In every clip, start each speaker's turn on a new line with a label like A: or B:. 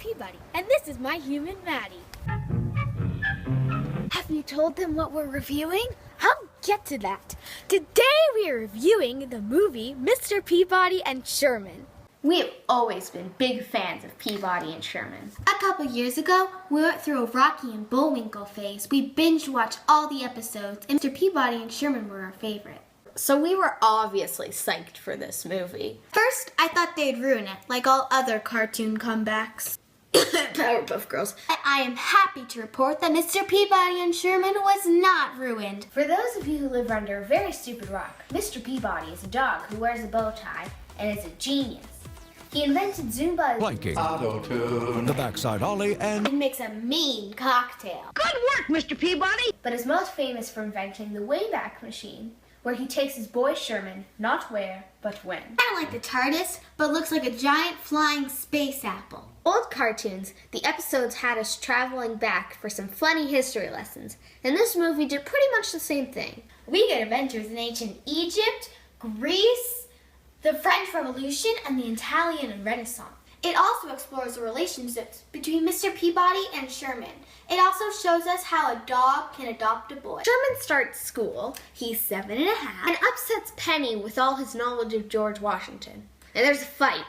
A: Peabody, and this is my human Maddie. Have you told them what we're reviewing? I'll get to that. Today we are reviewing the movie Mr. Peabody and Sherman.
B: We've always been big fans of Peabody and Sherman.
C: A couple years ago, we went through a Rocky and Bullwinkle phase. We binge-watched all the episodes, and Mr. Peabody and Sherman were our favorite.
B: So we were obviously psyched for this movie.
C: First, I thought they'd ruin it, like all other cartoon comebacks.
B: Powerpuff Girls.
C: But I am happy to report that Mr. Peabody and Sherman was not ruined.
A: For those of you who live under a very stupid rock, Mr. Peabody is a dog who wears a bow tie and is a genius. He invented Zumba
D: Blanking,
E: Auto-tune,
D: the backside ollie, and
C: It makes a mean cocktail.
F: Good work, Mr. Peabody!
A: but is most famous for inventing the Wayback Machine, where he takes his boy Sherman, not where, but when.
C: Kind of like the TARDIS, but looks like a giant flying space apple.
B: Old cartoons, the episodes had us traveling back for some funny history lessons, and this movie did pretty much the same thing.
C: We get adventures in ancient Egypt, Greece, the French Revolution, and the Italian Renaissance. It also explores the relationships between Mr. Peabody and Sherman. It also shows us how a dog can adopt a boy.
B: Sherman starts school, he's 7 and a half, and upsets Penny with all his knowledge of George Washington. And there's a fight.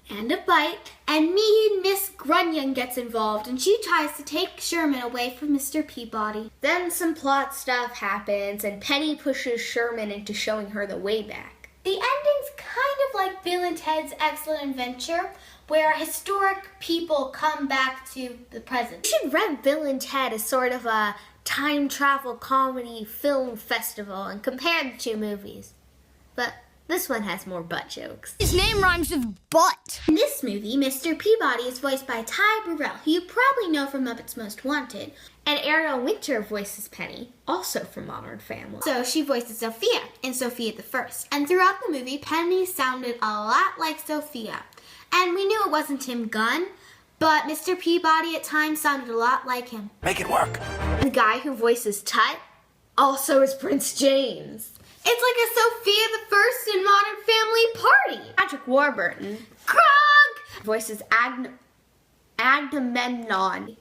C: And a bite, and Miss Grunion gets involved, and she tries to take Sherman away from Mr. Peabody.
B: Then some plot stuff happens, and Penny pushes Sherman into showing her the way back.
C: The ending's kind of like Bill and Ted's Excellent Adventure, where historic people come back to the present.
B: You should rent Bill and Ted as sort of a time travel comedy film festival and compare the two movies. But this one has more butt jokes.
F: His name rhymes with butt.
C: In this movie, Mr. Peabody is voiced by Ty Burrell, who you probably know from Muppets Most Wanted.
B: And Ariel Winter voices Penny, also from Modern Family.
C: So she voices Sophia in Sophia the First. And throughout the movie, Penny sounded a lot like Sophia. And we knew it wasn't Tim Gunn, but Mr. Peabody at times sounded a lot like him.
D: make it work.
B: The guy who voices Tut also is Prince James.
C: It's like a Sophia the First in Modern Family party.
B: Patrick Warburton
C: Krog!
B: voices Agamemnon.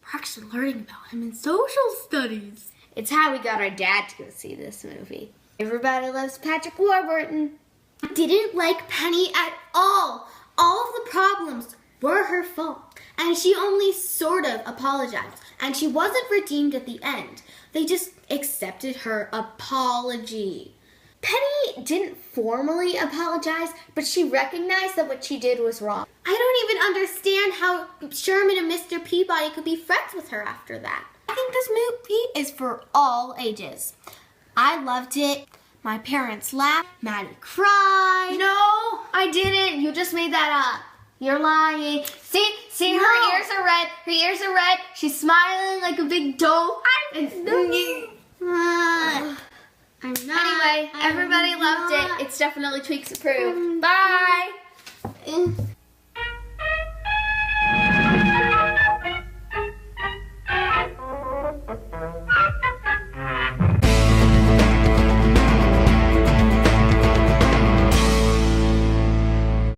C: We're actually learning about him in social studies.
B: It's how we got our dad to go see this movie. Everybody loves Patrick Warburton.
C: I didn't like Penny at all. All of the problems were her fault. And she only sort of apologized. And she wasn't redeemed at the end. They just accepted her apology.
B: Penny didn't formally apologize, but she recognized that what she did was wrong.
C: I don't even understand how Sherman and Mr. Peabody could be friends with her after that. I think this movie is for all ages. I loved it. My parents laughed. Maddie cried.
B: No, I didn't. You just made that up. You're lying. See,
C: No.
B: her ears are red. Her ears are red. She's smiling like a big doll.
C: I'm not.
B: Anyway, everybody loved it. It's definitely Tweeks approved. Bye.